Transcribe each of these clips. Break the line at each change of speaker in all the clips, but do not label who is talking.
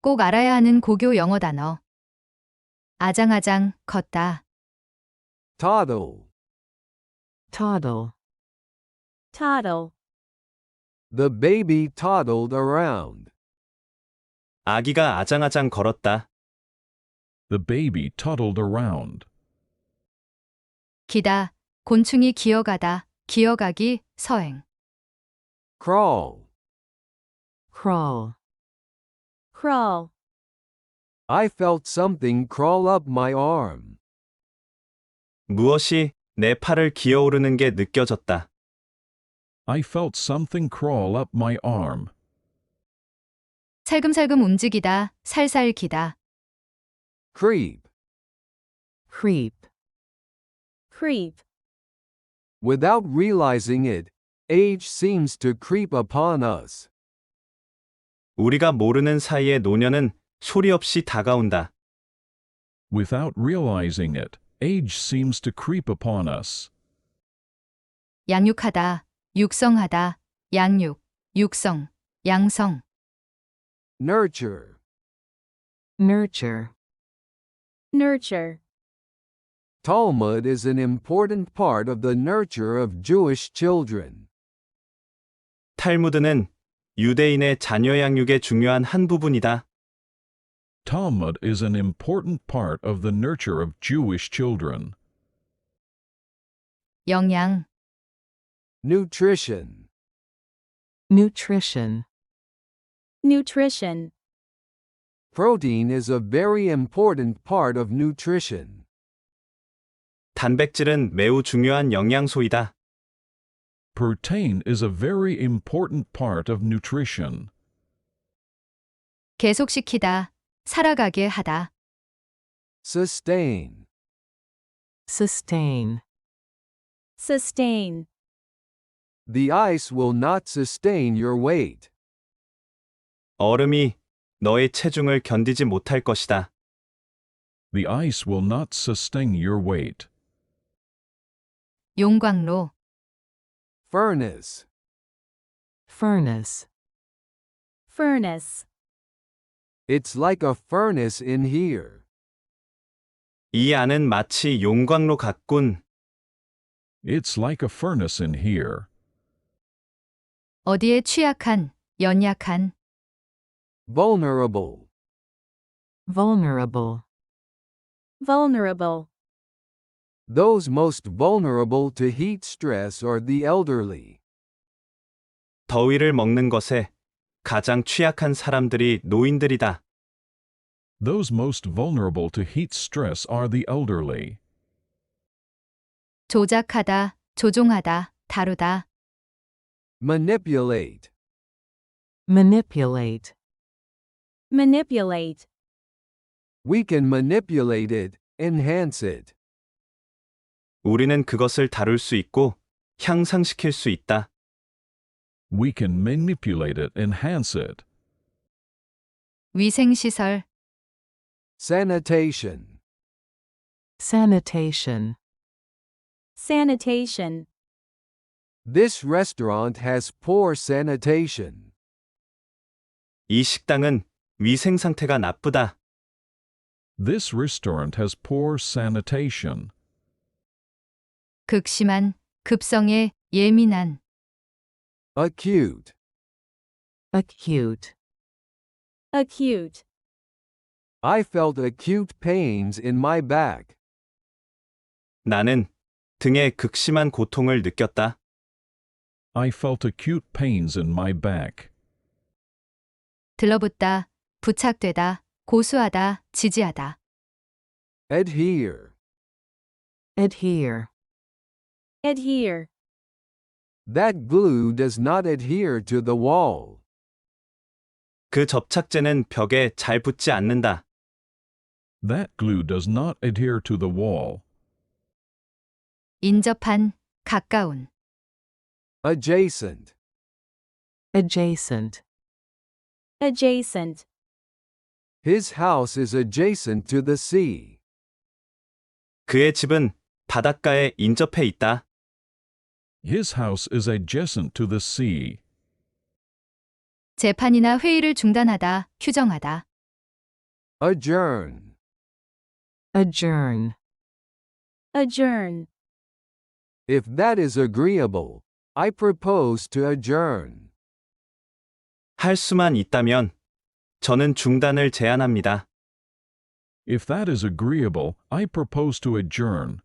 꼭 알아야 하는 고교 영어 단어. 아장아장, 걷다.
Toddle.
Toddle.
Toddle.
The baby toddled around.
아기가 아장아장 걸었다.
The baby toddled around.
기다, 곤충이 기어가다, 기어가기, 서행.
Crawl.
Crawl.
Crawl.
I felt something crawl up my arm.
무엇이 내 팔을 기어오르는 게 느껴졌다.
I felt something crawl up my arm.
살금살금 움직이다, 살살 기다.
Creep.
Creep.
Creep.
Without realizing it, age seems to creep upon us.
우리가 모르는 사이에 노년은 소리 없이 다가온다.
Without realizing it, age seems to creep upon us.
양육하다, 육성하다, 양육, 육성, 양성.
Nurture.
Nurture.
Nurture.
Talmud is an important part of the nurture of Jewish children.
탈무드는 유대인의 자녀 양육의 중요한 한 부분이다.
Talmud is an important part of the nurture of Jewish children.
영양,
Nutrition.
Nutrition.
Nutrition.
Protein is a very important part of nutrition.
단백질은 매우 중요한 영양소이다.
Protein is a very important part of nutrition.
계속시키다, 살아가게 하다.
Sustain.
Sustain.
Sustain.
The ice will not sustain your weight.
얼음이 너의 체중을 견디지 못할 것이다.
The ice will not sustain your weight.
용광로,
Furnace.
Furnace.
Furnace.
It's like a furnace in here.
이 안은 마치 용광로 같군.
It's like a furnace in here.
어디에 취약한, 연약한.
Vulnerable.
Vulnerable.
Vulnerable.
Those most vulnerable to heat stress are the elderly.
더위를 먹는 것에 가장 취약한 사람들이 노인들이다.
Those most vulnerable to heat stress are the elderly.
조작하다, 조종하다, 다루다.
Manipulate.
Manipulate.
Manipulate.
We can manipulate it, enhance it.
우리는 그것을 다룰 수 있고 향상시킬 수 있다.
We can manipulate it, enhance it.
위생시설,
Sanitation.
Sanitation.
Sanitation.
This restaurant has poor sanitation.
이 식당은 위생 상태가 나쁘다.
This restaurant has poor sanitation.
극심한, 급성에, 예민한.
Acute.
Acute.
Acute.
I felt acute pains in my back.
나는 등에 극심한 고통을 느꼈다.
I felt acute pains in my back.
들러붙다, 부착되다, 고수하다, 지지하다.
Adhere.
Adhere.
Adhere.
That glue does not adhere to the wall.
그 접착제는 벽에 잘 붙지 않는다.
That glue does not adhere to the wall.
인접한, 가까운.
Adjacent.
Adjacent.
Adjacent.
His house is adjacent to the sea.
그의 집은 바닷가에 인접해 있다.
His house is adjacent to the sea.
재판이나 회의를 중단하다, 휴정하다.
Adjourn.
Adjourn.
Adjourn.
If that is agreeable, I propose to adjourn.
할 수만 있다면 저는 중단을 제안합니다.
If that is agreeable, I propose to adjourn.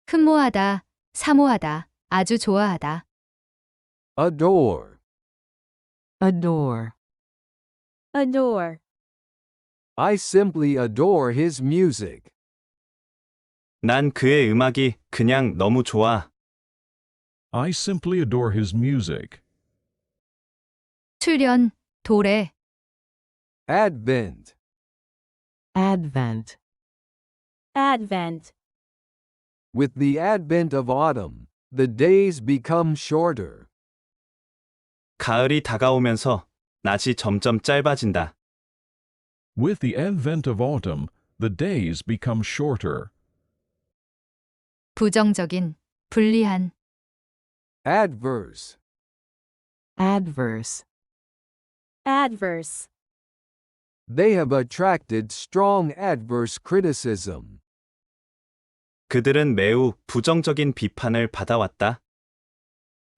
흠모하다, 사모하다, 아주 좋아하다.
Adore.
Adore.
Adore.
I simply adore his music.
난 그의 음악이 그냥 너무 좋아.
I simply adore his music.
출현, 도래.
Advent.
Advent.
Advent.
With the advent of autumn, the days become shorter.
가을이 다가오면서 낮이 점점 짧아진다.
With the advent of autumn, the days become shorter.
부정적인, 불리한.
Adverse.
Adverse.
Adverse.
They have attracted strong adverse criticism.
그들은 매우 부정적인 비판을 받아왔다.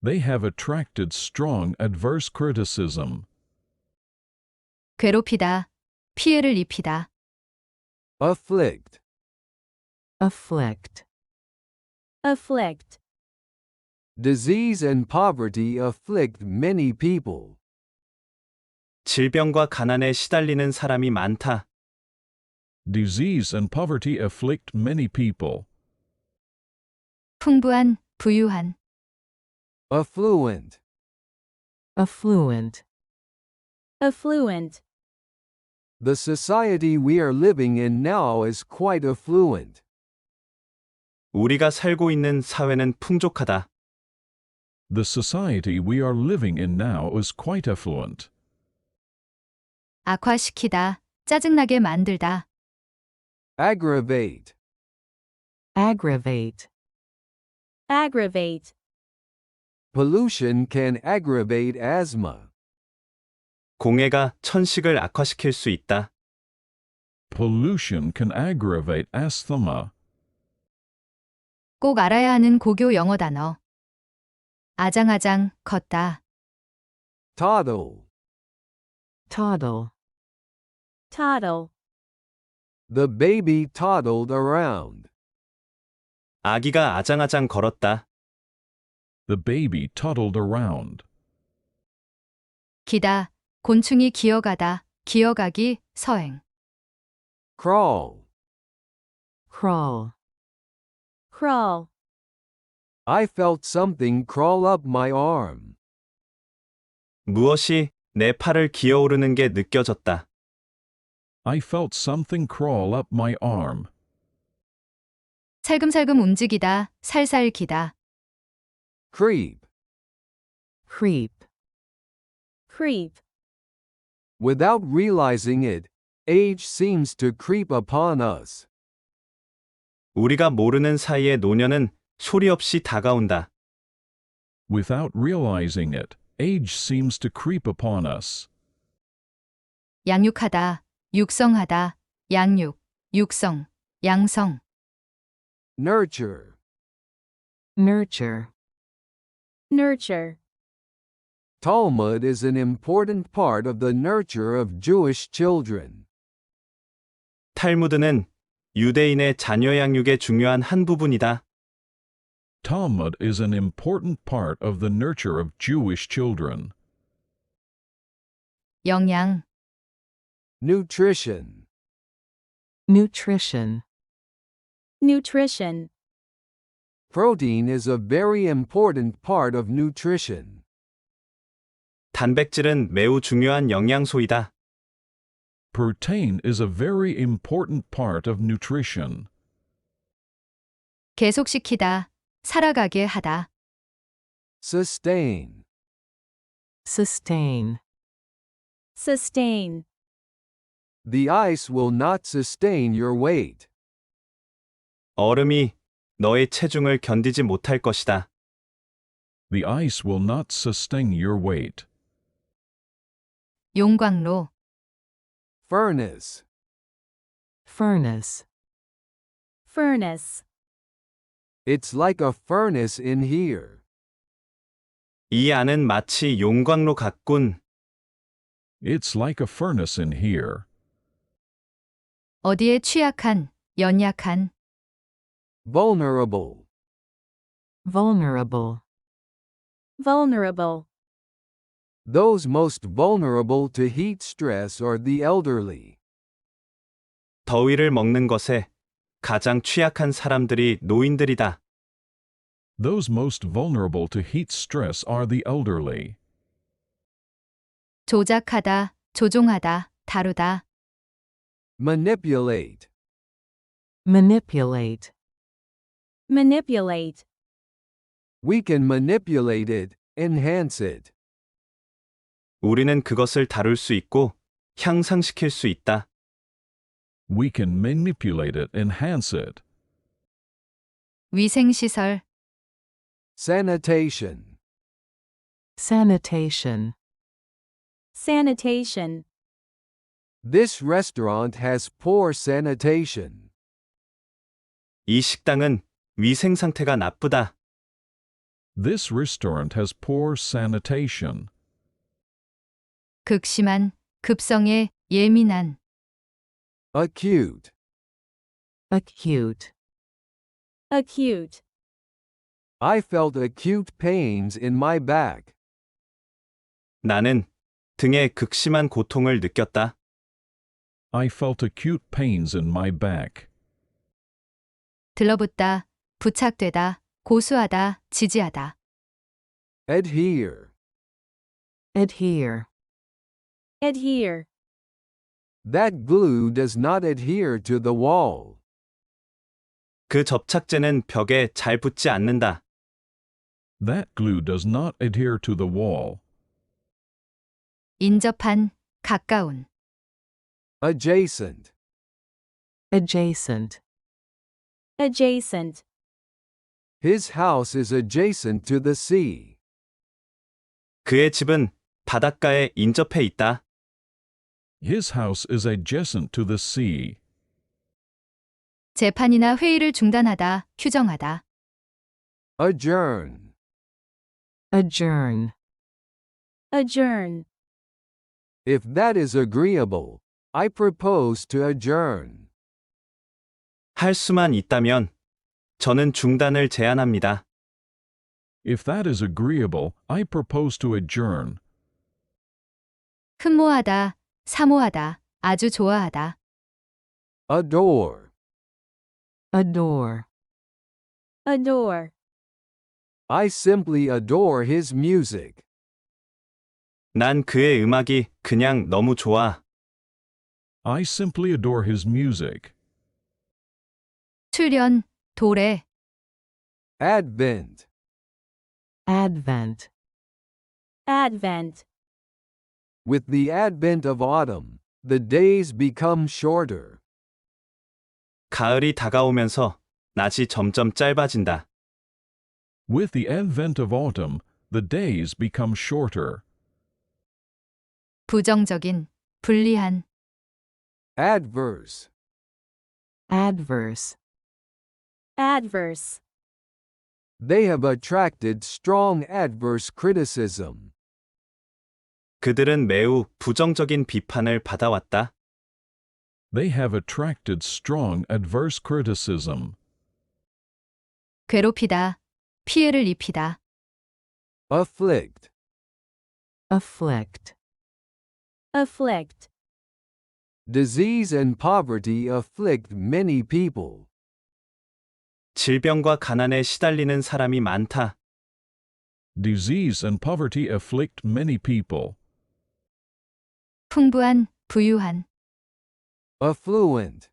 They have attracted strong adverse criticism.
괴롭히다, 피해를 입히다.
Afflict.
Afflict.
Afflict.
Disease and poverty afflict many people.
질병과 가난에 시달리는 사람이 많다.
Disease and poverty afflict many people.
풍부한, 부유한.
Affluent.
Affluent.
Affluent.
The society we are living in now is quite affluent.
우리가 살고 있는 사회는 풍족하다.
The society we are living in now is quite affluent.
악화시키다, 짜증나게 만들다.
Aggravate.
Aggravate.
Aggravate.
Pollution can aggravate asthma.
공해가 천식을 악화시킬 수 있다.
Pollution can aggravate asthma.
꼭 알아야 하는 고교 영어 단어. 아장아장, 걷다.
Toddle.
Toddle.
Toddle.
The baby toddled around.
아기가 아장아장 걸었다.
The baby toddled around.
기다, 곤충이 기어가다, 기어가기, 서행.
Crawl.
Crawl.
Crawl.
I felt something crawl up my arm.
무엇이 내 팔을 기어오르는 게 느껴졌다.
I felt something crawl up my arm.
살금살금 움직이다, 살살 기다.
Creep.
Creep.
Creep.
Without realizing it, age seems to creep upon us.
우리가 모르는 사이에 노년은 소리 없이 다가온다.
Without realizing it, age seems to creep upon us.
양육하다, 육성하다, 양육, 육성, 양성.
Nurture.
Nurture.
Nurture.
Talmud is an important part of the nurture of Jewish children.
탈무드는 유대인의 자녀 양육의 중요한 한 부분이다.
Talmud is an important part of the nurture of Jewish children.
영양,
Nutrition.
Nutrition.
Nutrition.
Protein is a very important part of nutrition.
단백질은 매우 중요한 영양소이다.
Protein is a very important part of nutrition.
계속시키다, 살아가게 하다.
Sustain.
Sustain.
Sustain.
The ice will not sustain your weight.
얼음이 너의 체중을 견디지 못할 것이다.
The ice will not sustain your weight.
용광로,
furnace,
furnace,
furnace,
it's like a furnace in here.
이 안은 마치 용광로 같군.
It's like a furnace in here.
어디에 취약한, 연약한,
Vulnerable,
vulnerable,
vulnerable,
those most vulnerable to heat stress are the elderly.
더위를 먹는 것에 가장 취약한 사람들이 노인들이다.
Those most vulnerable to heat stress are the elderly.
조작하다, 조종하다, 다루다,
Manipulate,
manipulate,
manipulate,
we can manipulate it, enhance it.
우리는 그것을 다룰 수 있고 향상시킬 수 있다.
We can manipulate it, enhance it.
위생시설,
Sanitation,
sanitation.
sanitation,
this restaurant has poor sanitation.
이 식당은 위생 상태가 나쁘다.
This restaurant has poor sanitation.
극심한, 급성에, 예민한,
Acute,
Acute,
acute,
I felt acute pains in my back.
나는 등에 극심한 고통을 느꼈다.
I felt acute pains in my back.
들러붙다, 부착되다, 고수하다, 지지하다,
Adhere,
adhere.
adhere,
that glue does not adhere to the wall.
그 접착제는 벽에 잘 붙지 않는다.
That glue does not adhere to the wall.
인접한, 가까운,
Adjacent,
Adjacent,
adjacent,
his house is adjacent to the sea.
그의 집은 바닷가에 인접해 있다.
His house is adjacent to the sea.
재판이나 회의를 중단하다, 휴정하다,
Adjourn,
adjourn.
adjourn,
if that is agreeable, I propose to adjourn.
할 수만 있다면 저는 중단을 제안합니다.
If that is agreeable, I propose to adjourn.
흠모하다, 사모하다, 아주 좋아하다,
Adore,
Adore.
adore,
I simply adore his music.
난 그의 음악이 그냥 너무 좋아.
I simply adore his music.
출현, 도래,
Advent,
Advent.
advent,
with the advent of autumn, the days become shorter.
가을이 다가오면서 낮이 점점 짧아진다.
With the advent of autumn, the days become shorter.
부정적인, 불리한,
Adverse,
Adverse.
adverse,
they have attracted strong adverse criticism.
그들은 매우 부정적인 비판을 받아왔다.
They have attracted strong adverse criticism.
괴롭히다, 피해를 입히다,
Afflict,
Afflict.
afflict,
disease and poverty afflict many people.
질병과 가난에 시달리는 사람이 많다.
Disease and poverty afflict many people.
풍부한, 부유한,
Affluent,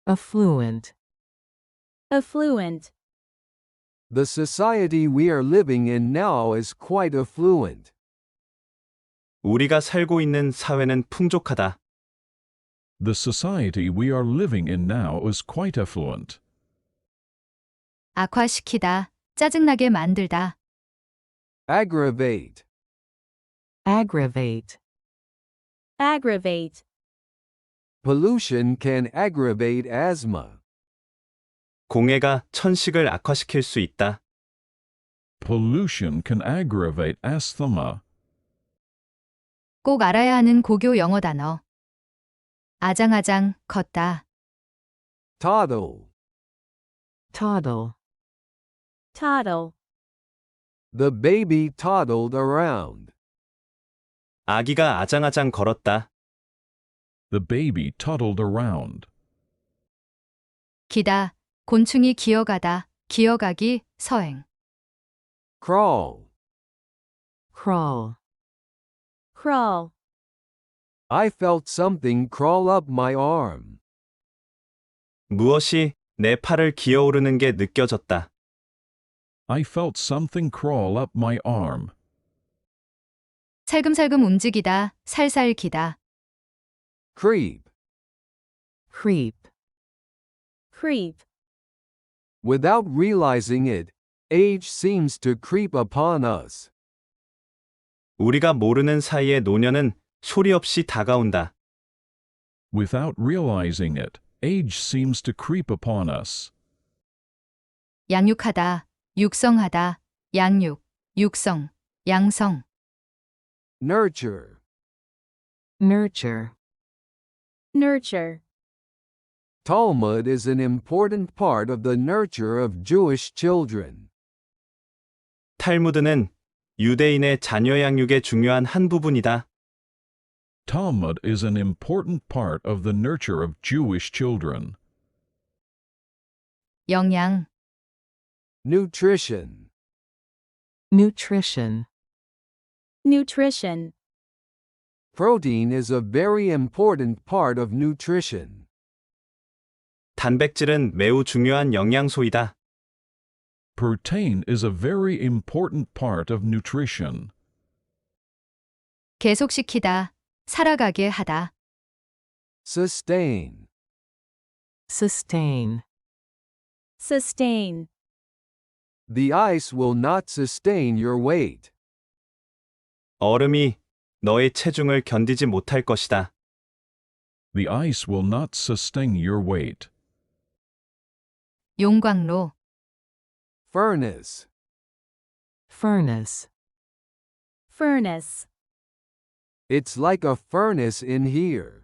Affluent.
affluent,
the society we are living in now is quite affluent.
우리가 살고 있는 사회는 풍족하다.
The society we are living in now is quite affluent.
악화시키다, 짜증나게 만들다,
Aggravate,
Aggravate.
Aggravate.
Pollution can aggravate asthma.
공해가 천식을 악화시킬 수 있다.
Pollution can aggravate asthma.
꼭 알아야 하는 고교 영어 단어. 아장아장, 걷다.
Toddle.
Toddle.
Toddle.
The baby toddled around.
아기가 아장아장 걸었다.
The baby toddled around.
기다, 곤충이 기어가다, 기어가기, 서행.
Crawl.
Crawl.
Crawl.
I felt something crawl up my arm.
무엇이 내 팔을 기어오르는 게 느껴졌다.
I felt something crawl up my arm.
살금살금 움직이다, 살살 기다.
Creep.
Creep.
Creep.
Without realizing it, age seems to creep upon us.
우리가 모르는 사이에 노년은 소리 없이 다가온다.
Without realizing it, age seems to creep upon us.
양육하다, 육성하다, 양육, 육성, 양성.
Nurture.
Nurture.
Nurture.
Talmud is an important part of the nurture of Jewish children.
탈무드는 유대인의 자녀 양육의 중요한 한 부분이다.
Talmud is an important part of the nurture of Jewish children.
영양,
Nutrition.
Nutrition.
Nutrition.
Protein is a very important part of nutrition.
단백질은 매우 중요한 영양소이다.
Protein is a very important part of nutrition.
계속시키다, 살아가게 하다.
Sustain.
Sustain.
Sustain.
The ice will not sustain your weight.
얼음이 너의 체중을 견디지 못할 것이다.
The ice will not sustain your weight.
용광로,
Furnace.
Furnace.
Furnace.
It's like a furnace in here.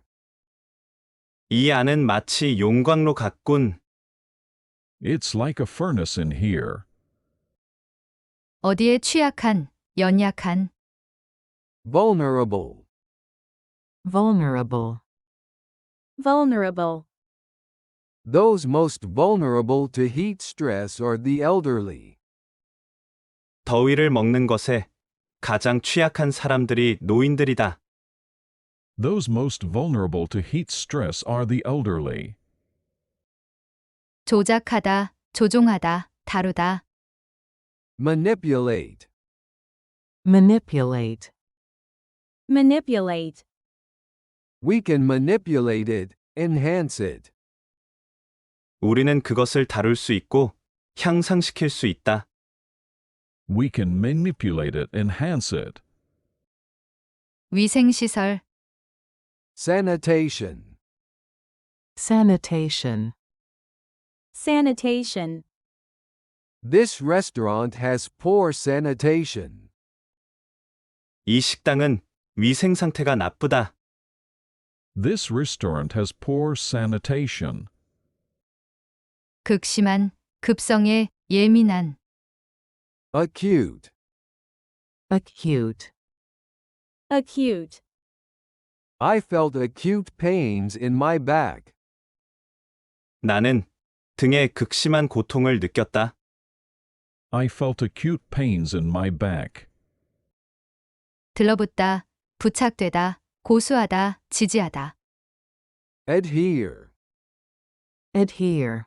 이 안은 마치 용광로 같군.
It's like a furnace in here.
어디에 취약한, 연약한.
Vulnerable.
Vulnerable.
Vulnerable.
Those most vulnerable to heat stress are the elderly.
더위를 먹는 것에 가장 취약한 사람들이 노인들이다.
Those most vulnerable to heat stress are the elderly.
조작하다, 조종하다, 다루다.
Manipulate.
Manipulate.
Manipulate.
We can manipulate it, enhance it.
우리는 그것을 다룰 수 있고 향상시킬 수 있다.
We can manipulate it, enhance it.
위생시설,
Sanitation.
Sanitation.
Sanitation.
This restaurant has poor sanitation.
이 식당은 위생 상태가 나쁘다.
This restaurant has poor sanitation.
극심한, 급성에, 예민한.
Acute.
Acute.
Acute.
I felt acute pains in my back.
나는 등에 극심한 고통을 느꼈다.
I felt acute pains in my back.
들러붙다, 부착되다, 고수하다, 지지하다.
Adhere.
Adhere.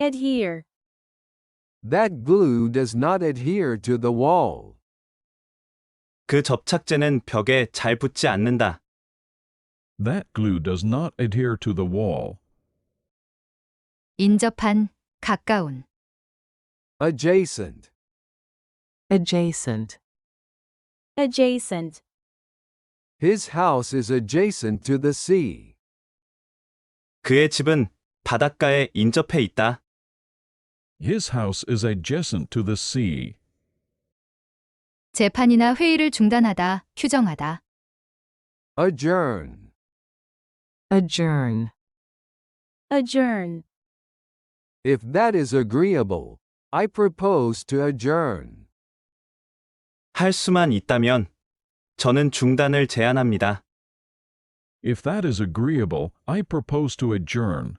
Adhere.
That glue does not adhere to the wall.
그 접착제는 벽에 잘 붙지 않는다.
That glue does not adhere to the wall.
인접한, 가까운.
Adjacent.
Adjacent.
Adjacent.
His house is adjacent to the sea.
그의 집은 바닷가에 인접해 있다.
His house is adjacent to the sea.
재판이나 회의를 중단하다, 휴정하다.
Adjourn.
Adjourn.
Adjourn.
If that is agreeable, I propose to adjourn.
할 수만 있다면 저는 중단을 제안합니다.
If that is agreeable, I propose to adjourn.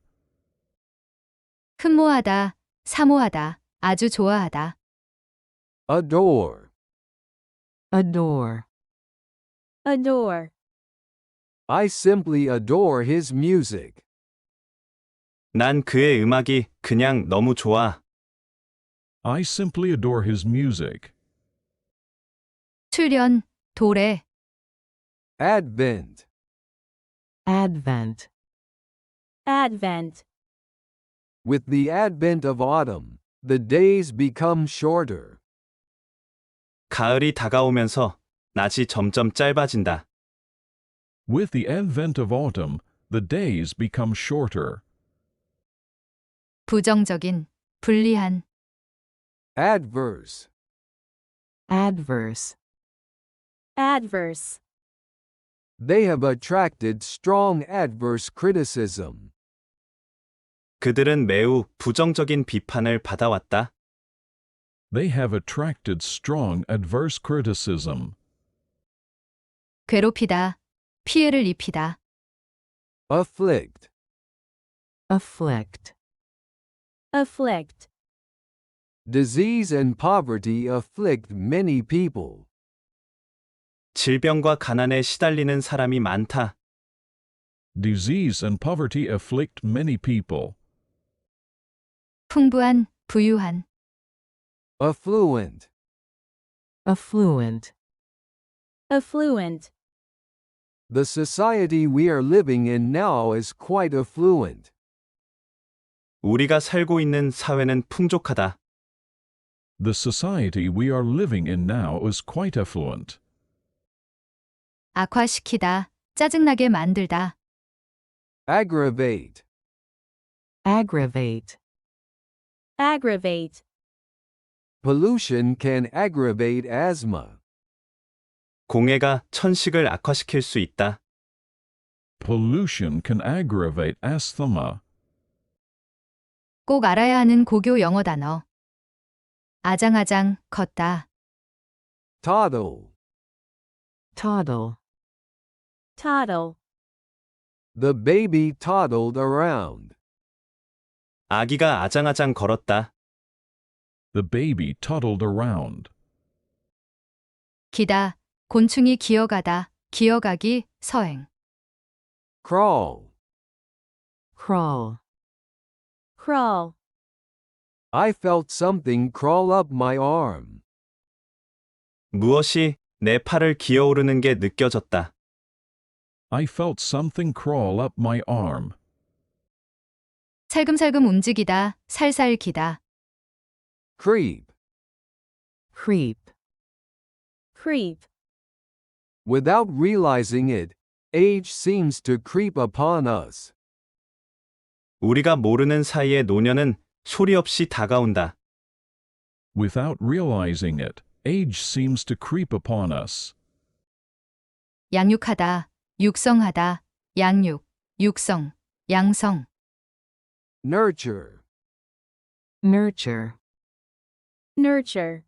흠모하다, 사모하다, 아주 좋아하다.
Adore.
Adore.
Adore.
I simply adore his music.
난 그의 음악이 그냥 너무 좋아.
I simply adore his music.
출현, 도래.
Advent.
Advent.
Advent.
With the advent of autumn, the days become shorter.
가을이 다가오면서 낮이 점점 짧아진다.
With the advent of autumn, the days become shorter.
부정적인, 불리한.
Adverse.
Adverse.
Adverse.
They have attracted strong adverse criticism.
그들은 매우 부정적인 비판을 받아왔다.
They have attracted strong adverse criticism.
괴롭히다, 피해를 입히다.
Afflict.
Afflict.
Afflict.
Disease and poverty afflict many people.
질병과 가난에 시달리는 사람이 많다.
Disease and poverty afflict many people.
풍부한, 부유한.
Affluent.
Affluent.
Affluent.
The society we are living in now is quite affluent.
우리가 살고 있는 사회는 풍족하다.
The society we are living in now is quite affluent.
악화시키다, 짜증나게 만들다.
Aggravate.
Aggravate.
Aggravate.
Pollution can aggravate asthma.
공해가 천식을 악화시킬 수 있다.
Pollution can aggravate asthma.
꼭 알아야 하는 고교 영어 단어. 아장아장, 걷다.
Toddle.
Toddle.
Toddle.
The baby toddled around.
아기가 아장아장 걸었다.
The baby toddled around.
기다, 곤충이 기어가다, 기어가기, 서행.
Crawl.
Crawl.
Crawl.
I felt something crawl up my arm.
무엇이 내 팔을 기어오르는 게 느껴졌다.
I felt something crawl up my arm.
살금살금 움직이다, 살살 기다.
Creep.
Creep.
Creep.
Without realizing it, age seems to creep upon us.
우리가 모르는 사이에 노년은 소리 없이 다가온다.
Without realizing it, age seems to creep upon us.
양육하다, 육성하다, 양육, 육성, 양성.
Nurture.
Nurture.
Nurture.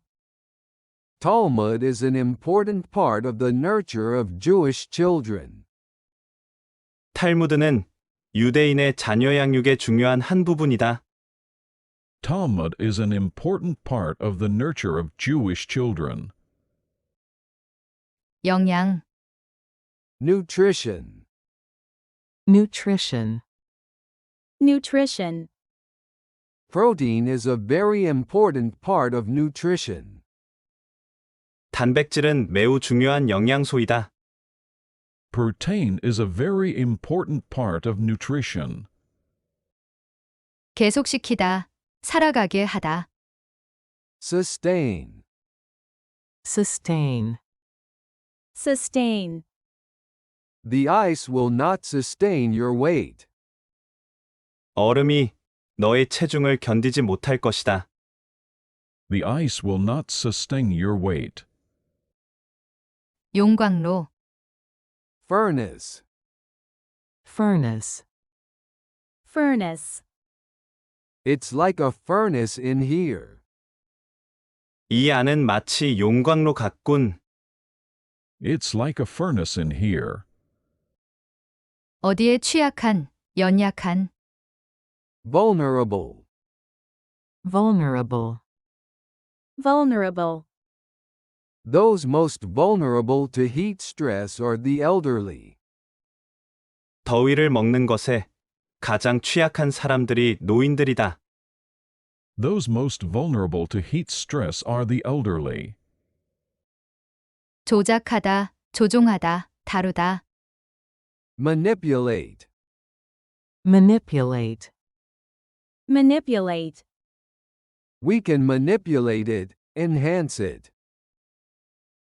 Talmud is an important part of the nurture of Jewish children.
탈무드는 유대인의 자녀 양육의 중요한 한 부분이다.
Talmud is an important part of the nurture of Jewish children.
영양,
Nutrition.
Nutrition.
Nutrition.
Protein is a very important part of nutrition.
단백질은 매우 중요한 영양소이다.
Protein is a very important part of nutrition.
계속시키다, 살아가게 하다.
Sustain.
Sustain.
Sustain.
The ice will not sustain your weight.
얼음이 너의 체중을 견디지 못할 것이다.
The ice will not sustain your weight.
용광로,
Furnace.
Furnace.
Furnace.
It's like a furnace in here.
이 안은 마치 용광로 같군.
It's like a furnace in here.
어디에 취약한, 연약한,
Vulnerable.
Vulnerable.
Vulnerable.
Those most vulnerable to heat stress are the elderly.
더위를 먹는 것에 가장 취약한 사람들이 노인들이다.
Those most vulnerable to heat stress are the elderly.
조작하다, 조종하다, 다루다,
Manipulate.
Manipulate.
Manipulate.
We can manipulate it, enhance it.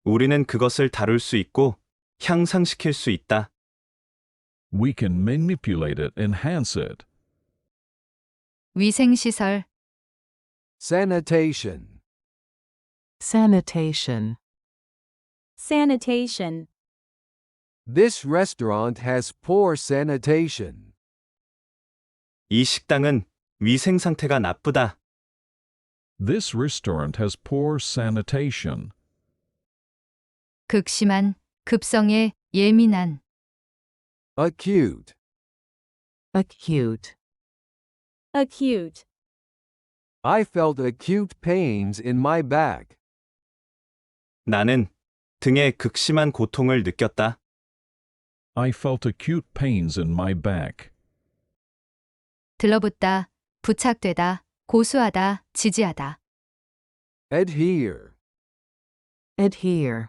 우리는 그것을 다룰 수 있고 향상시킬 수 있다.
We can manipulate it, enhance it.
위생시설,
Sanitation.
Sanitation.
Sanitation.
This restaurant has poor sanitation.
이 식당은 위생 상태가 나쁘다.
This restaurant has poor sanitation.
극심한, 급성에 예민한,
Acute.
Acute.
Acute.
I felt acute pains in my back.
나는 등에 극심한 고통을 느꼈다.
I felt acute pains in my back.
들러붙다, 부착되다, 고수하다, 지지하다,
Adhere.
Adhere.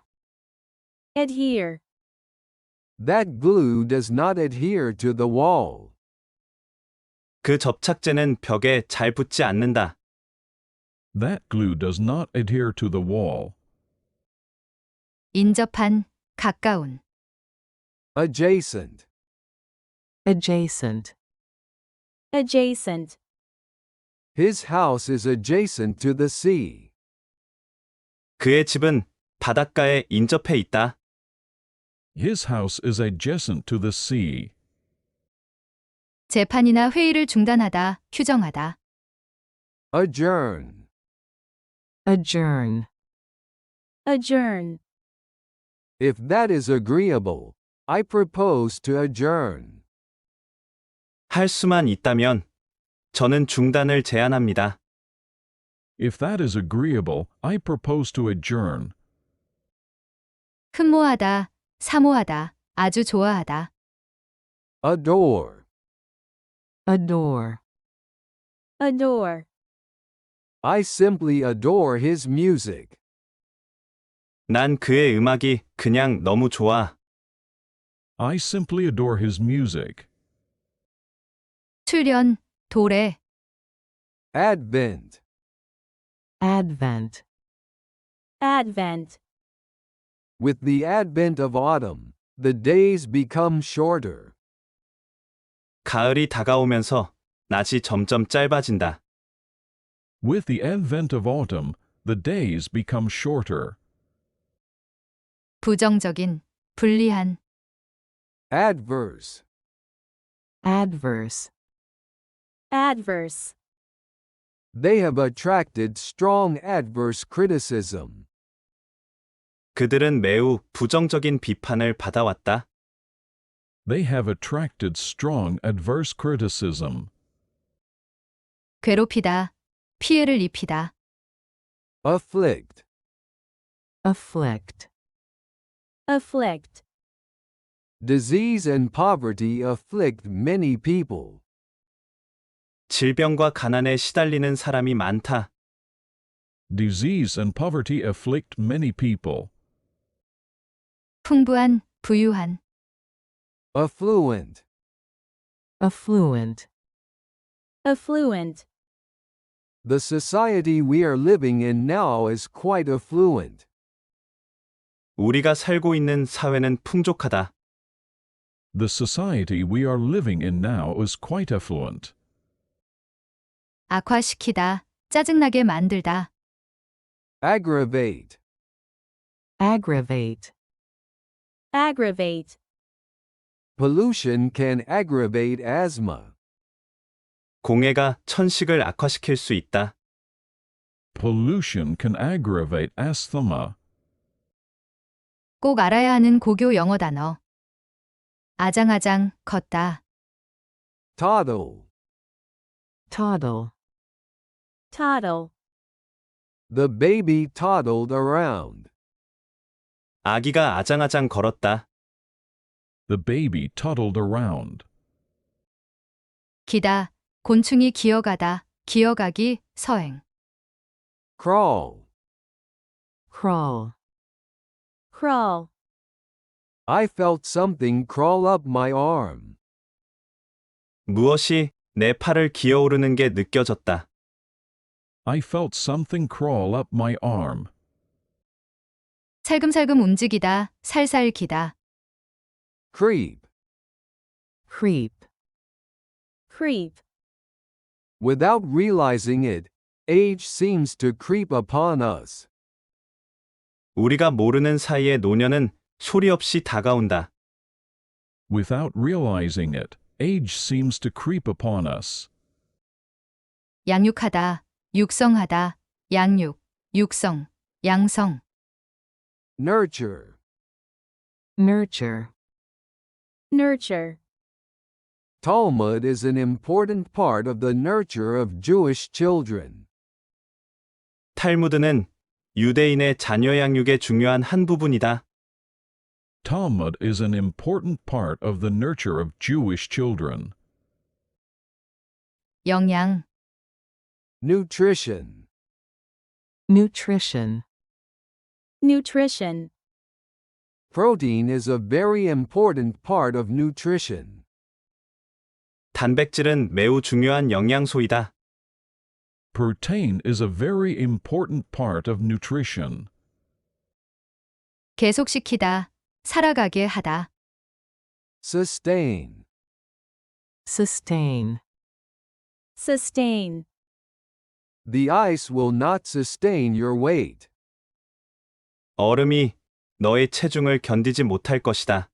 Adhere.
That glue does not adhere to the wall.
그 접착제는 벽에 잘 붙지 않는다.
That glue does not adhere to the wall.
인접한, 가까운,
Adjacent.
Adjacent.
Adjacent.
His house is adjacent to the sea.
그의 집은 바닷가에 인접해 있다.
His house is adjacent to the sea.
재판이나 회의를 중단하다, 휴정하다,
Adjourn.
Adjourn.
Adjourn.
If that is agreeable, I propose to adjourn.
할 수만 있다면 저는 중단을 제안합니다.
If that is agreeable, I propose to adjourn.
흠모하다, 사모하다, 아주 좋아하다,
Adore.
Adore.
Adore.
I simply adore his music.
난 그의 음악이 그냥 너무 좋아.
I simply adore his music.
출현, 도래,
Advent.
Advent.
Advent.
With the advent of autumn, the days become shorter.
가을이 다가오면서 낮이 점점 짧아진다.
With the advent of autumn, the days become shorter.
부정적인, 불리한,
Adverse.
Adverse.
Adverse.
They have attracted strong adverse criticism.
그들은 매우 부정적인 비판을 받아왔다.
They have attracted strong adverse criticism.
괴롭히다, 피해를 입히다,
Afflict.
Afflict.
Afflict.
Disease and poverty afflict many people.
질병과 가난에 시달리는 사람이 많다.
Disease and poverty afflict many people.
풍부한, 부유한,
Affluent.
Affluent.
Affluent.
The society we are living in now is quite affluent.
우리가 살고 있는 사회는 풍족하다.
The society we are living in now is quite affluent.
악화시키다, 짜증나게 만들다.
Aggravate.
Aggravate.
Aggravate.
Pollution can aggravate asthma.
공해가 천식을 악화시킬 수 있다.
Pollution can aggravate asthma.
꼭 알아야 하는 고교 영어 단어. 아장아장, 걷다.
Toddle.
Toddle.
Toddle.
The baby toddled around.
아기가 아장아장 걸었다.
The baby toddled around.
기다, 곤충이 기어가다, 기어가기, 서행.
Crawl.
Crawl.
Crawl.
I felt something crawl up my arm.
무엇이 내 팔을 기어오르는 게 느껴졌다.
I felt something crawl up my arm.
살금살금 움직이다, 살살 기다.
Creep.
Creep.
Creep.
Without realizing it, age seems to creep upon us.
우리가 모르는 사이에 노년은 소리 없이 다가온다.
Without realizing it, age seems to creep upon us.
양육하다, 육성하다, 양육, 육성, 양성.
Nurture.
Nurture.
Nurture.
Talmud is an important part of the nurture of Jewish children.
탈무드는 유대인의 자녀 양육의 중요한 한 부분이다.
Talmud is an important part of the nurture of Jewish children.
영양,
Nutrition.
Nutrition.
Nutrition.
Protein is a very important part of nutrition.
단백질은 매우 중요한 영양소이다.
Protein is a very important part of nutrition.
계속시키다, 살아가게 하다.
Sustain.
Sustain.
Sustain.
The ice will not sustain your weight.
얼음이 너의 체중을 견디지 못할 것이다.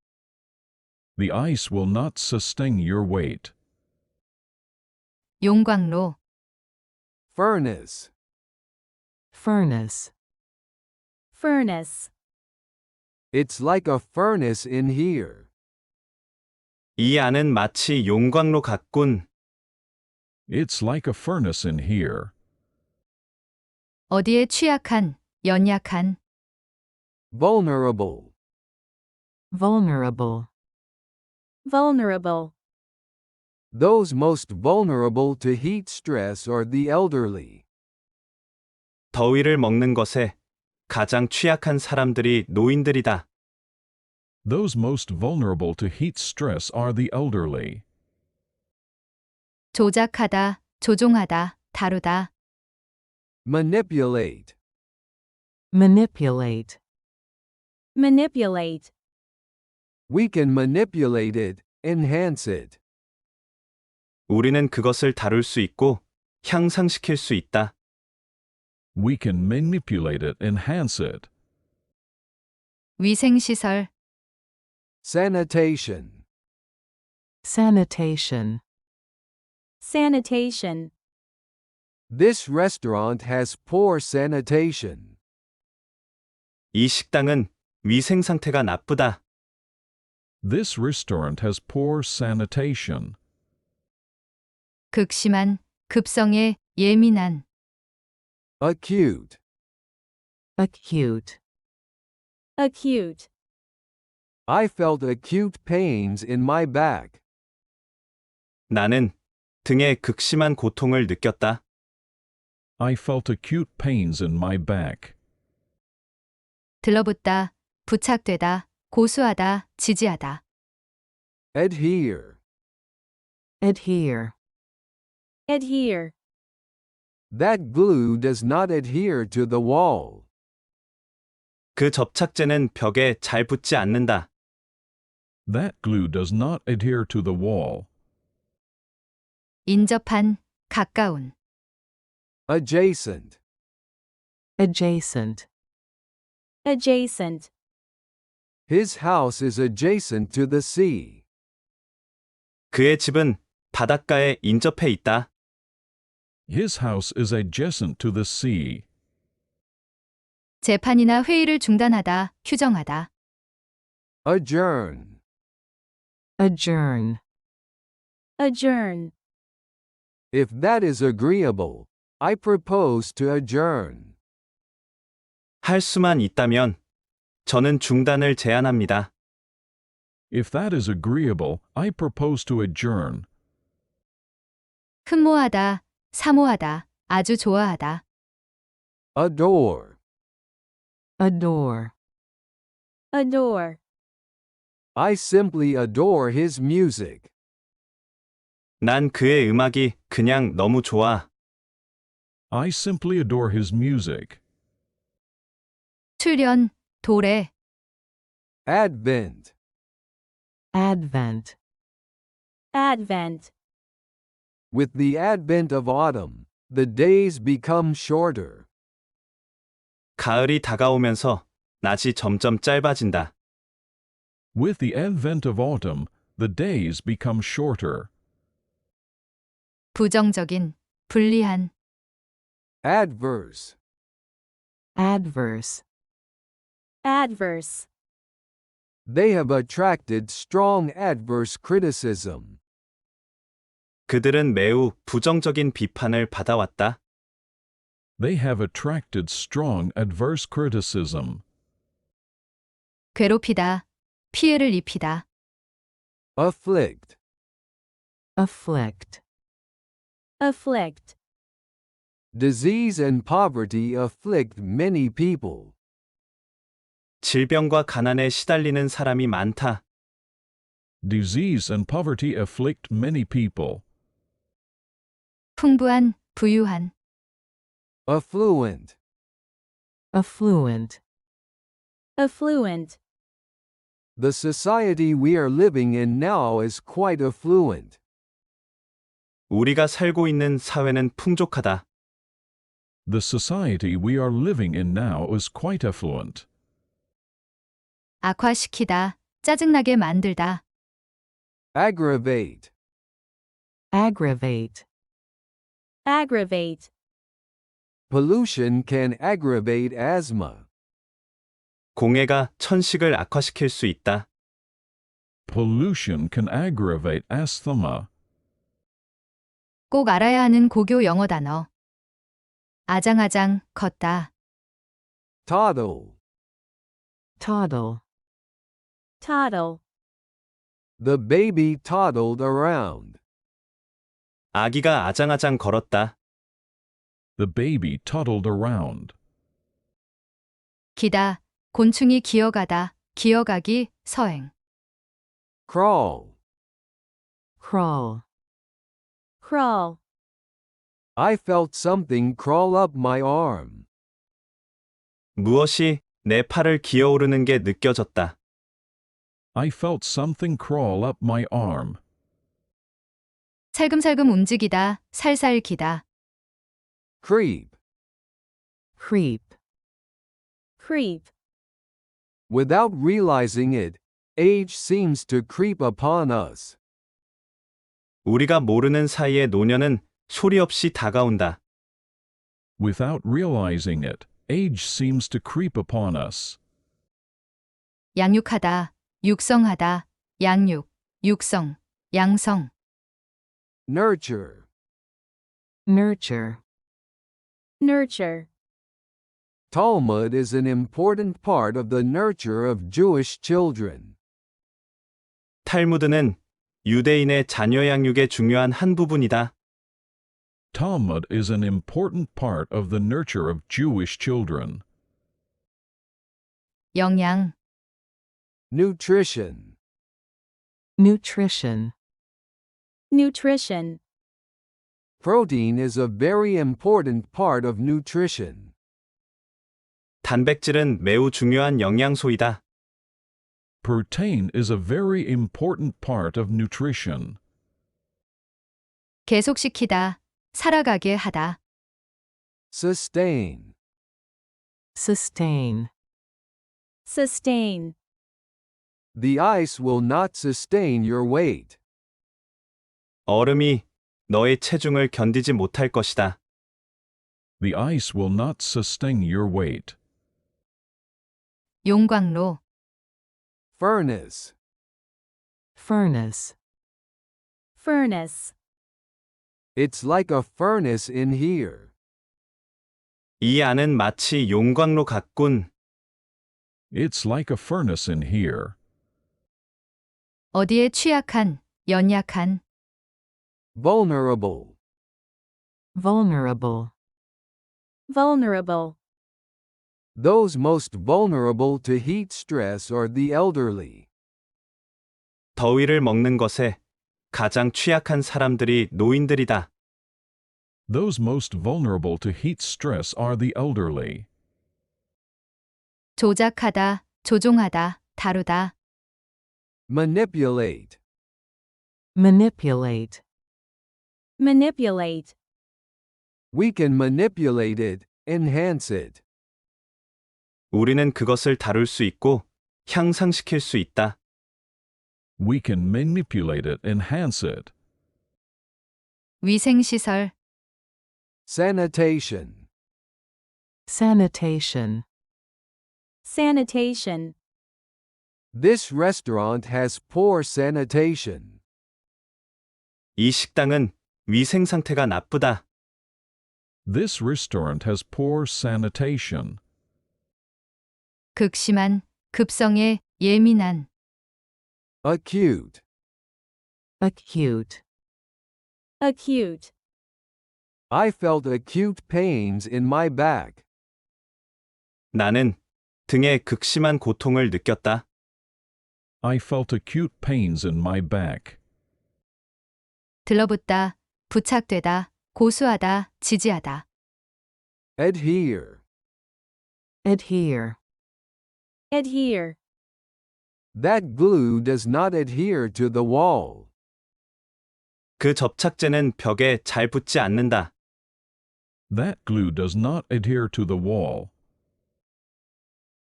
The ice will not sustain your weight.
용광로,
Furnace.
Furnace.
Furnace.
It's like a furnace in here.
이 안은 마치 용광로 같군.
It's like a furnace in here.
어디에 취약한, 연약한.
Vulnerable.
Vulnerable.
Vulnerable.
Those most vulnerable to heat stress are the elderly.
더위를 먹는 것에 가장 취약한 사람들이 노인들이다.
Those most vulnerable to heat stress are the elderly.
조작하다, 조종하다, 다루다.
Manipulate.
Manipulate.
Manipulate.
We can manipulate it, enhance it.
우리는 그것을 다룰 수 있고 향상시킬 수 있다.
We can manipulate it, enhance it.
위생시설,
Sanitation.
Sanitation.
Sanitation.
This restaurant has poor sanitation.
이 식당은 위생 상태가 나쁘다.
This restaurant has poor sanitation.
극심한, 급성에, 예민한.
Acute.
Acute.
Acute.
I felt acute pains in my back.
나는 등에 극심한 고통을 느꼈다.
I felt acute pains in my back.
들러붙다, 부착되다, 고수하다, 지지하다.
Adhere.
Adhere.
Adhere.
That glue does not adhere to the wall.
그 접착제는 벽에 잘 붙지 않는다.
That glue does not adhere to the wall.
인접한, 가까운.
adjacent,
adjacent,
adjacent,
his house is adjacent to the sea.
그의 집은 바닷가에 인접해 있다.
His house is adjacent to the sea.
재판이나 회의를 중단하다, 휴정하다.
adjourn,
adjourn,
adjourn,
if that is agreeable, I propose to adjourn.
할 수만 있다면 저는 중단을 제안합니다.
If that is agreeable, I propose to adjourn.
흠모하다, 사모하다, 아주 좋아하다.
adore,
adore,
adore,
I simply adore his music.
난 그의 음악이 그냥 너무 좋아.
I simply adore his music.
출현, 도래.
advent,
advent,
advent,
with the advent of autumn, the days become shorter.
가을이 다가오면서 낮이 점점 짧아진다.
With the advent of autumn, the days become shorter.
부정적인, 불리한.
adverse,
adverse,
adverse,
they have attracted strong adverse criticism.
그들은 매우 부정적인 비판을 받아왔다.
They have attracted strong adverse criticism.
괴롭히다, 피해를 입히다.
afflict,
afflict,
afflict,
disease and poverty afflict many people.
질병과 가난에 시달리는 사람이 많다.
Disease and poverty afflict many people.
풍부한, 부유한.
affluent,
affluent,
affluent,
the society we are living in now is quite affluent.
우리가 살고 있는 사회는 풍족하다.
The society we are living in now is quite affluent.
악화시키다, 짜증나게 만들다.
aggravate,
aggravate,
aggravate,
pollution can aggravate asthma.
공해가 천식을 악화시킬 수 있다.
Pollution can aggravate asthma.
꼭 알아야 하는 고교 영어 단어. 아장아장, 걷다.
toddle,
toddle,
toddle,
the baby toddled around.
아기가 아장아장 걸었다.
The baby toddled around.
기다, 곤충이 기어가다, 기어가기, 서행.
crawl,
crawl,
crawl,
I felt something crawl up my arm.
무엇이 내 팔을 기어오르는 게 느껴졌다.
I felt something crawl up my arm.
살금살금 움직이다, 살살 기다.
creep,
creep,
creep,
without realizing it, age seems to creep upon us.
우리가 모르는 사이에 노년은 소리 없이 다가온다.
Without realizing it, age seems to creep upon us.
양육하다, 육성하다, 양육, 육성, 양성.
nurture,
nurture,
nurture,
Talmud is an important part of the nurture of Jewish children.
탈무드는 유대인의 자녀 양육의 중요한 한 부분이다.
Talmud is an important part of the nurture of Jewish children.
영양,
nutrition,
nutrition,
nutrition,
protein is a very important part of nutrition.
단백질은 매우 중요한 영양소이다.
Protein is a very important part of nutrition.
계속시키다, 살아가게 하다.
Sustain.
Sustain.
Sustain.
The ice will not sustain your weight.
얼음이 너의 체중을 견디지 못할 것이다.
The ice will not sustain your weight.
용광로,
Furnace.
Furnace.
Furnace.
It's like a furnace in here.
이 안은 마치 용광로 같군.
It's like a furnace in here.
어디에 취약한, 연약한.
Vulnerable.
Vulnerable.
Vulnerable.
Those most vulnerable to heat stress are the elderly.
더위를 먹는 것에 가장 취약한 사람들이 노인들이다.
Those most vulnerable to heat stress are the elderly.
조작하다, 조종하다, 다루다.
Manipulate.
Manipulate.
Manipulate.
We can manipulate it, enhance it.
우리는 그것을 다룰 수 있고 향상시킬 수 있다.
We can manipulate it, enhance it.
위생시설,
Sanitation.
Sanitation.
Sanitation.
This restaurant has poor sanitation.
이 식당은 위생 상태가 나쁘다.
This restaurant has poor sanitation.
극심한, 급성에 예민한.
Acute.
Acute.
Acute.
I felt acute pains in my back.
나는 등에 극심한 고통을 느꼈다.
I felt acute pains in my back.
들러붙다, 부착되다, 고수하다, 지지하다.
Adhere.
Adhere.
Adhere.
That glue does not adhere to the wall.
그 접착제는 벽에 잘 붙지 않는다.
That glue does not adhere to the wall.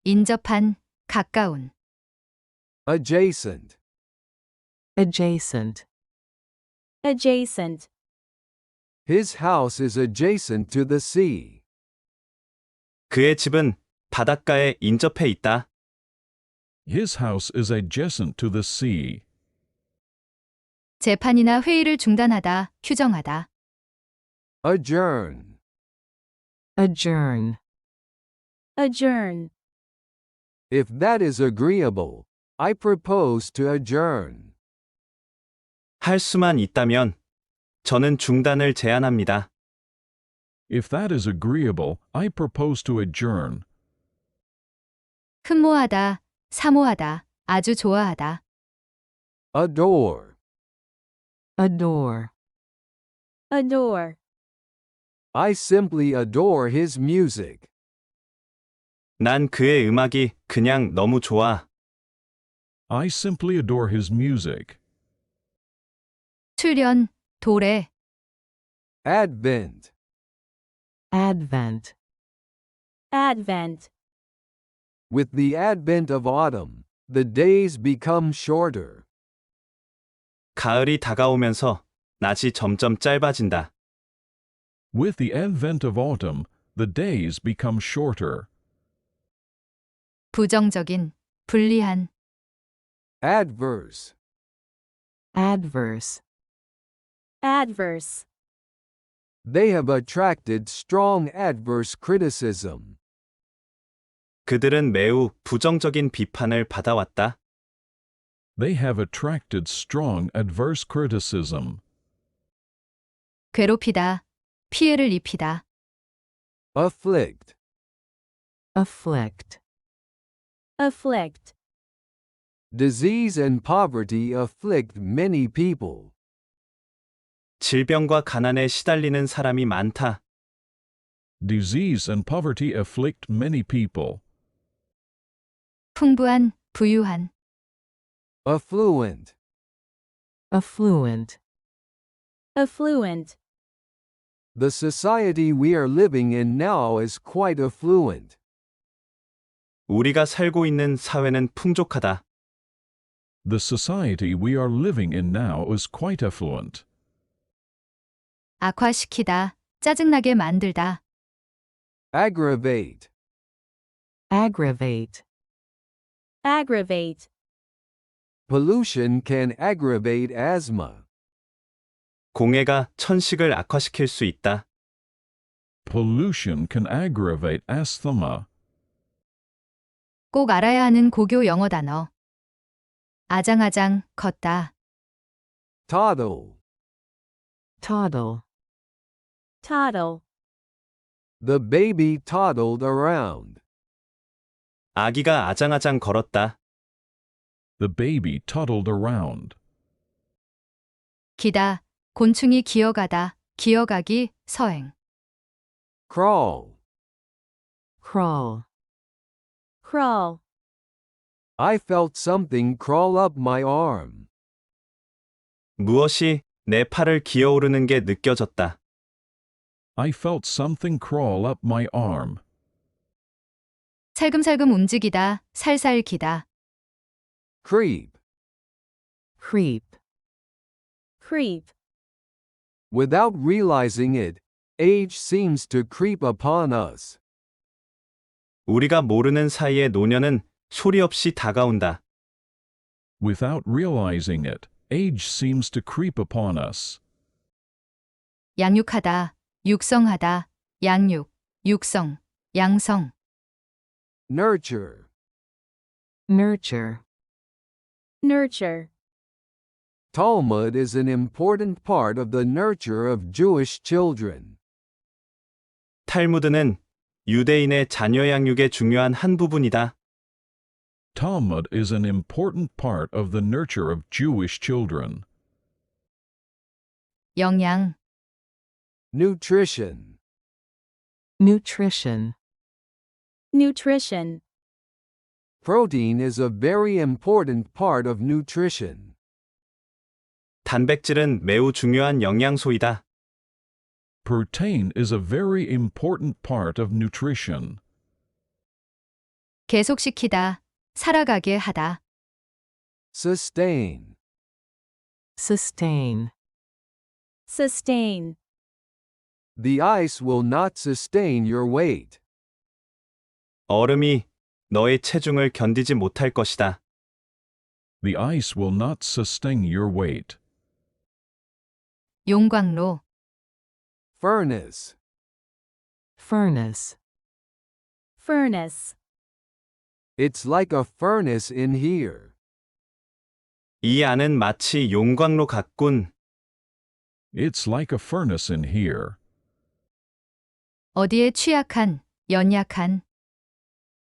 인접한, 가까운.
Adjacent.
Adjacent.
Adjacent.
His house is adjacent to the sea.
그의 집은 바닷가에 인접해 있다.
His house is adjacent to the sea.
재판이나 회의를 중단하다, 휴정하다.
Adjourn.
Adjourn.
Adjourn.
If that is agreeable, I propose to adjourn.
할 수만 있다면 저는 중단을 제안합니다.
If that is agreeable, I propose to adjourn.
흠모하다, 사모하다, 아주 좋아하다.
Adore.
Adore.
Adore.
I simply adore his music.
난 그의 음악이 그냥 너무 좋아.
I simply adore his music.
출현, 도래.
Advent.
Advent.
Advent.
With the advent of autumn, the days become shorter.
가을이 다가오면서 낮이 점점 짧아진다.
With the advent of autumn, the days become shorter.
부정적인, 불리한.
Adverse.
Adverse.
Adverse.
They have attracted strong adverse criticism.
그들은 매우 부정적인 비판을 받아왔다.
They have attracted strong adverse criticism.
괴롭히다, 피해를 입히다.
Afflict.
Afflict.
Afflict.
Disease and poverty afflict many people.
질병과 가난에 시달리는 사람이 많다.
Disease and poverty afflict many people.
풍부한, 부유한.
Affluent.
affluent,
affluent,
The society we are living in now is quite affluent.
우리가 살고 있는 사회는 풍족하다.
The society we are living in now is quite affluent.
악화시키다, 짜증나게 만들다.
Aggravate.
aggravate,
aggravate,
Pollution can aggravate asthma.
공해가 천식을 악화시킬 수 있다.
Pollution can aggravate asthma.
꼭 알아야 하는 고교 영어 단어. 아장아장, 걷다.
Toddle.
toddle,
toddle,
The baby toddled around.
아기가 아장아장 걸었다.
The baby toddled around.
기다, 곤충이 기어가다, 기어가기, 서행.
Crawl.
crawl,
crawl,
I felt something crawl up my arm.
무엇이 내 팔을 기어오르는 게 느껴졌다.
I felt something crawl up my arm.
살금살금 움직이다, 살살 기다.
Creep.
creep,
creep,
Without realizing it, age seems to creep upon us.
우리가 모르는 사이에 노년은 소리 없이 다가온다.
Without realizing it, age seems to creep upon us.
양육하다, 육성하다, 양육, 육성, 양성.
Nurture.
nurture,
nurture,
Talmud is an important part of the nurture of Jewish children.
탈무드는 유대인의 자녀 양육의 중요한 한 부분이다.
Talmud is an important part of the nurture of Jewish children.
영양,
Nutrition.
nutrition,
nutrition,
Protein is a very important part of nutrition.
단백질은 매우 중요한 영양소이다.
Protein is a very important part of nutrition.
계속시키다, 살아가게 하다.
Sustain.
sustain,
sustain,
The ice will not sustain your weight.
얼음이 너의 체중을 견디지 못할 것이다.
The ice will not sustain your weight.
용광로,
Furnace.
furnace,
furnace,
It's like a furnace in here.
이 안은 마치 용광로 같군.
It's like a furnace in here.
어디에 취약한, 연약한.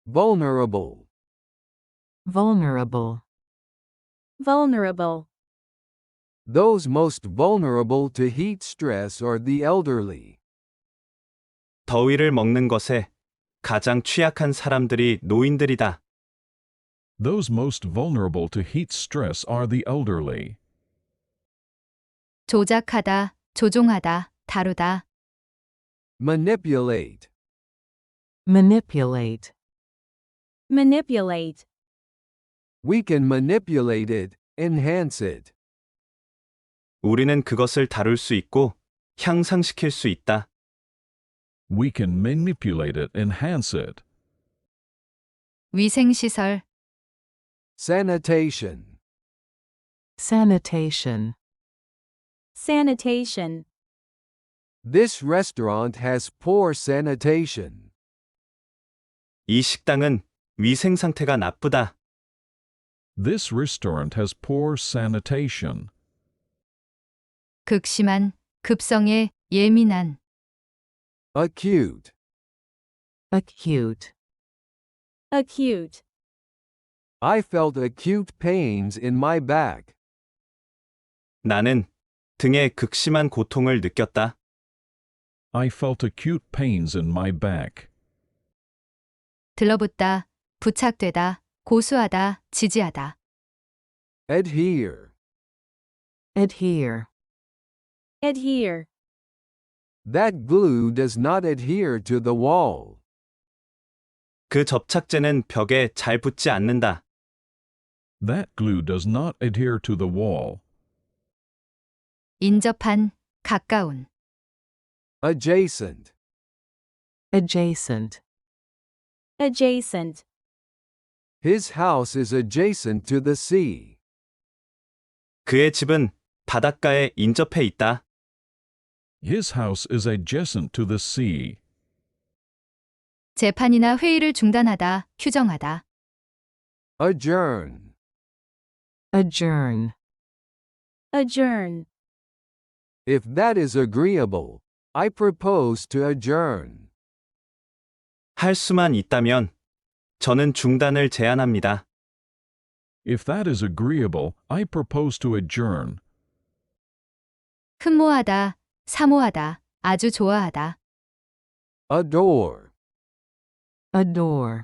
Vulnerable.
vulnerable,
vulnerable,
Those most vulnerable to heat stress are the elderly.
더위를 먹는 것에 가장 취약한 사람들이 노인들이다.
Those most vulnerable to heat stress are the elderly.
조작하다, 조종하다, 다루다.
Manipulate.
manipulate,
manipulate,
We can manipulate it, enhance it.
우리는 그것을 다룰 수 있고 향상시킬 수 있다.
We can manipulate it, enhance it.
위생시설,
Sanitation.
sanitation,
sanitation,
This restaurant has poor sanitation.
이 식당은 위생 상태가 나쁘다.
This restaurant has poor sanitation.
극심한, 급성에, 예민한.
Acute.
acute,
acute,
I felt acute pains in my back.
나는 등에 극심한 고통을 느꼈다.
I felt acute pains in my back.
들러붙다, 부착되다, 고수하다, 지지하다.
Adhere.
Adhere.
Adhere.
That glue does not adhere to the wall.
그 접착제는 벽에 잘 붙지 않는다.
That glue does not adhere to the wall.
인접한, 가까운.
Adjacent.
Adjacent.
Adjacent.
His house is adjacent to the sea.
그의 집은 바닷가에 인접해 있다.
His house is adjacent to the sea.
재판이나 회의를 중단하다, 휴정하다.
Adjourn.
Adjourn.
Adjourn.
If that is agreeable, I propose to adjourn.
할 수만 있다면 저는 중단을 제안합니다.
If that is agreeable, I propose to adjourn.
흠모하다, 사모하다, 아주 좋아하다.
Adore.
Adore.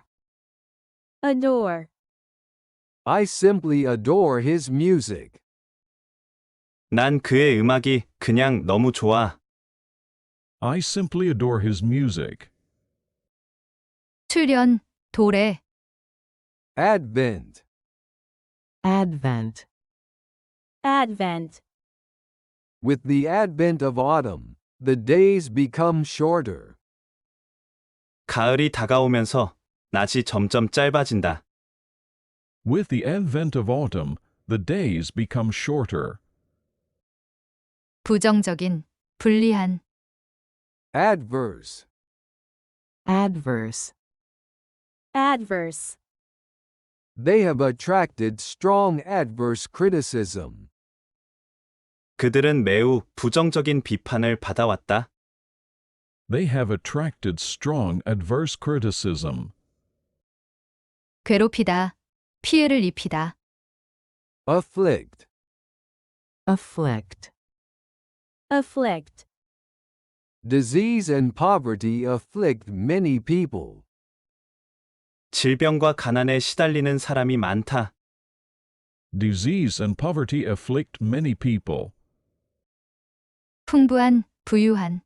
Adore.
I simply adore his music.
난 그의 음악이 그냥 너무 좋아.
I simply adore his music.
출현, 도래.
Advent.
Advent.
Advent.
With the advent of autumn, the days become shorter.
가을이 다가오면서 낮이 점점 짧아진다.
With the advent of autumn, the days become shorter.
부정적인, 불리한.
Adverse.
Adverse.
Adverse.
They have attracted strong adverse criticism.
그들은 매우 부정적인 비판을 받아왔다.
They have attracted strong adverse criticism.
괴롭히다, 피해를 입히다.
Afflict.
Afflict.
Afflict.
Disease and poverty afflict many people.
질병과 가난에 시달리는 사람이 많다.
Disease and poverty afflict many people.
풍부한, 부유한.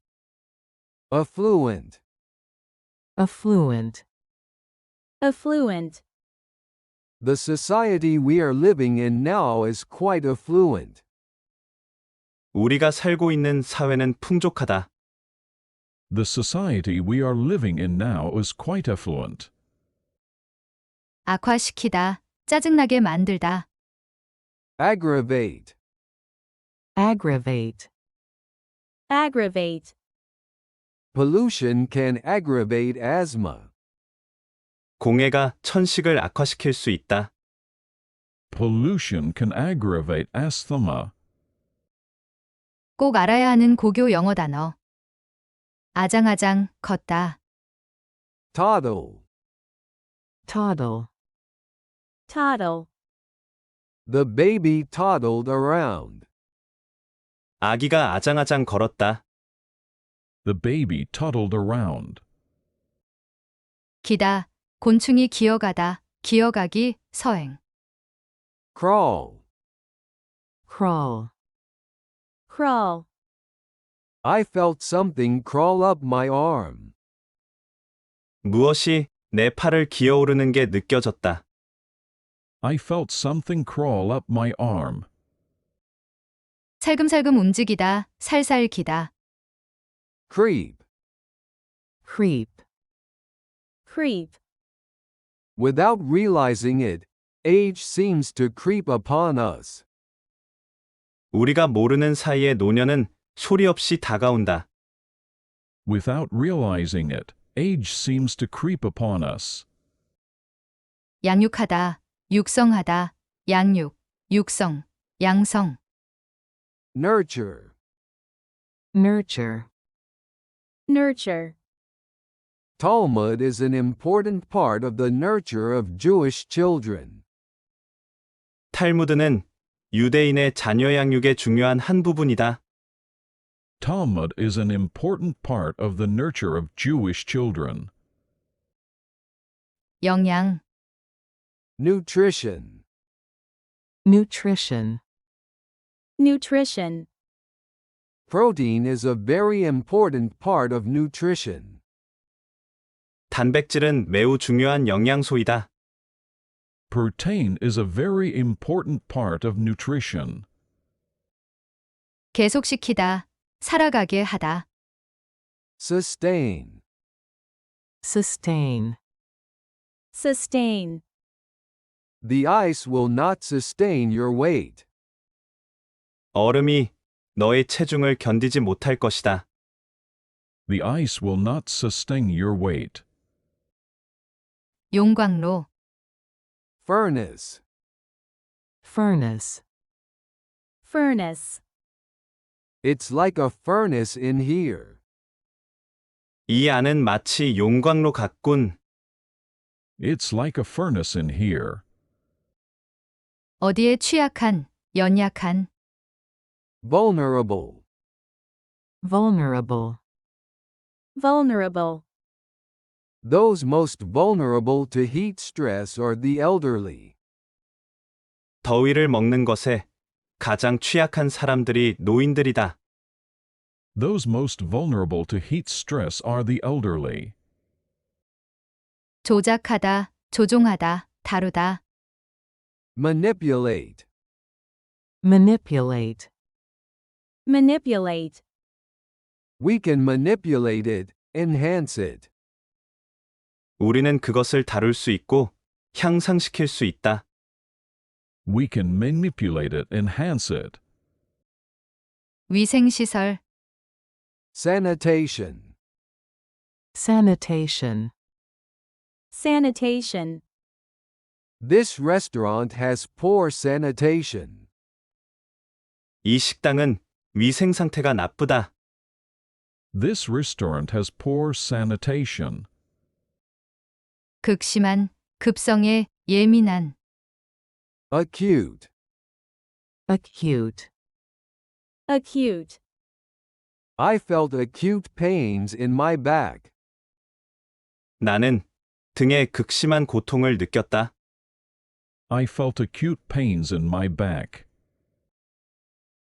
Affluent.
Affluent.
Affluent.
The society we are living in now is quite affluent.
우리가 살고 있는 사회는 풍족하다.
The society we are living in now is quite affluent.
악화시키다, 짜증나게 만들다.
Aggravate.
Aggravate.
Aggravate.
Pollution can aggravate asthma.
공해가 천식을 악화시킬 수 있다.
Pollution can aggravate asthma.
꼭 알아야 하는 고교 영어 단어. 아장아장, 걷다.
Toddle.
Toddle.
Toddle.
The baby toddled around.
아기가 아장아장 걸었다.
The baby toddled around.
기다, 곤충이 기어가다, 기어가기, 서행.
Crawl.
Crawl.
Crawl.
I felt something crawl up my arm.
무엇이 내 팔을 기어오르는 게 느껴졌다.
I felt something crawl up my arm.
살금살금 움직이다, 살살 기다.
Creep.
Creep.
Creep.
Without realizing it, age seems to creep upon us.
우리가 모르는 사이에 노년은 소리 없이 다가온다.
Without realizing it, age seems to creep upon us.
양육하다, 육성하다, 양육, 육성, 양성.
Nurture.
Nurture.
Nurture.
Talmud is an important part of the nurture of Jewish children.
탈무드는 유대인의 자녀 양육의 중요한 한 부분이다.
Talmud is an important part of the nurture of Jewish children.
영양,
Nutrition.
Nutrition.
Nutrition.
Protein is a very important part of nutrition.
단백질은 매우 중요한 영양소이다.
Protein is a very important part of nutrition.
계속시키다, 살아가게 하다.
Sustain.
Sustain.
Sustain.
The ice will not sustain your weight.
얼음이 너의 체중을 견디지 못할 것이다.
The ice will not sustain your weight.
용광로,
Furnace.
Furnace.
Furnace.
It's like a furnace in here.
이 안은 마치 용광로 같군.
It's like a furnace in here.
어디에 취약한, 연약한.
Vulnerable.
Vulnerable.
Vulnerable.
Those most vulnerable to heat stress are the elderly.
더위를 먹는 것에 가장 취약한 사람들이 노인들이다.
Those most vulnerable to heat stress are the elderly.
조작하다, 조종하다, 다루다.
Manipulate.
Manipulate.
Manipulate.
We can manipulate it, enhance it.
우리는 그것을 다룰 수 있고 향상시킬 수 있다.
We can manipulate it, enhance it.
위생시설,
Sanitation.
Sanitation.
Sanitation.
This restaurant has poor sanitation.
이 식당은 위생 상태가 나쁘다.
This restaurant has poor sanitation.
극심한, 급성에 예민한.
Acute.
Acute.
Acute.
I felt acute pains in my back.
나는 등에 극심한 고통을 느꼈다.
I felt acute pains in my back.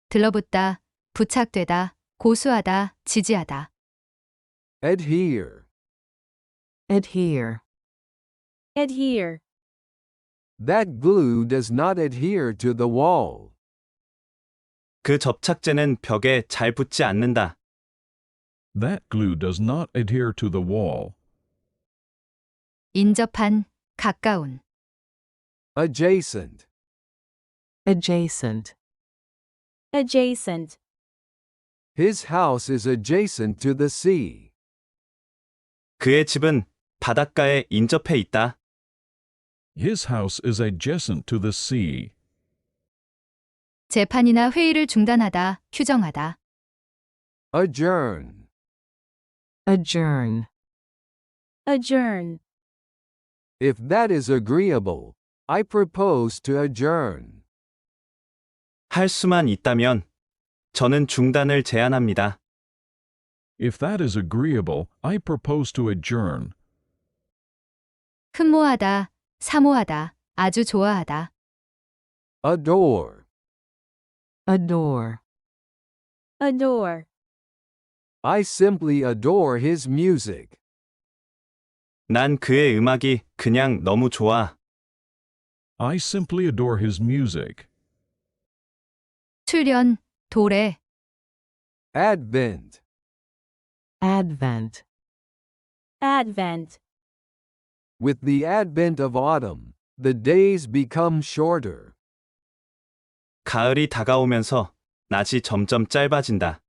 들러붙다, 부착되다, 고수하다, 지지하다.
Adhere.
Adhere.
Adhere.
That glue does not adhere to the wall.
그 접착제는 벽에 잘 붙지 않는다.
That glue does not adhere to the wall.
인접한, 가까운.
Adjacent.
Adjacent.
Adjacent.
His house is adjacent to the sea.
그의 집은 바닷가에 인접해 있다.
His house is adjacent to the sea.
재판이나 회의를 중단하다, 휴정하다.
Adjourn.
Adjourn.
Adjourn.
If that is agreeable, I propose to adjourn.
할 수만 있다면 저는 중단을 제안합니다.
If that is agreeable, I propose to adjourn.
흠모하다, 사모하다, 아주 좋아하다.
Adore.
Adore.
Adore.
I simply adore his music.
난 그의 음악이 그냥 너무 좋아.
I simply adore his music.
출현, 도래.
Advent.
Advent.
Advent.
With the advent of autumn, the days become shorter.
가을이 다가오면서 낮이 점점 짧아진다.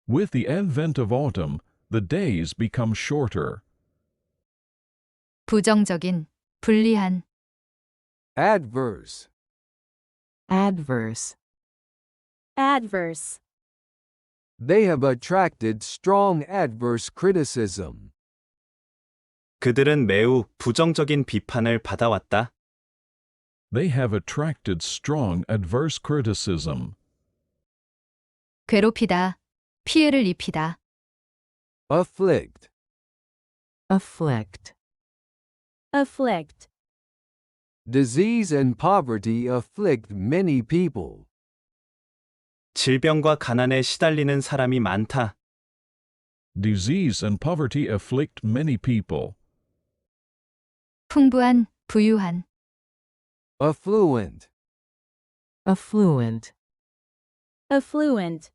With the advent of autumn, the days become shorter.
부정적인, 불리한.
Adverse.
Adverse.
Adverse.
They have attracted strong adverse criticism.
그들은 매우 부정적인 비판을 받아왔다.
They have attracted strong adverse criticism.
괴롭히다, 피해를 입히다.
Afflict.
Afflict.
Afflict.
Disease and poverty afflict many people.
질병과 가난에 시달리는 사람이 많다.
Disease and poverty afflict many people.
풍부한, 부유한.
Affluent.
affluent,
affluent,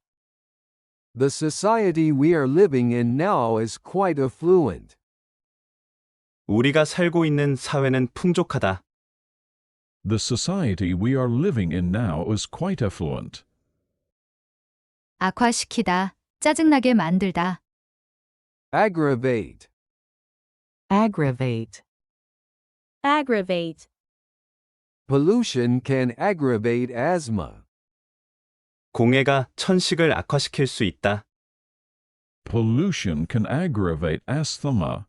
The society we are living in now is quite affluent.
우리가 살고 있는 사회는 풍족하다.
The society we are living in now is quite affluent.
악화시키다, 짜증나게 만들다.
Aggravate.
aggravate,
aggravate,
Pollution can aggravate asthma.
공해가 천식을 악화시킬 수 있다.
Pollution can aggravate asthma.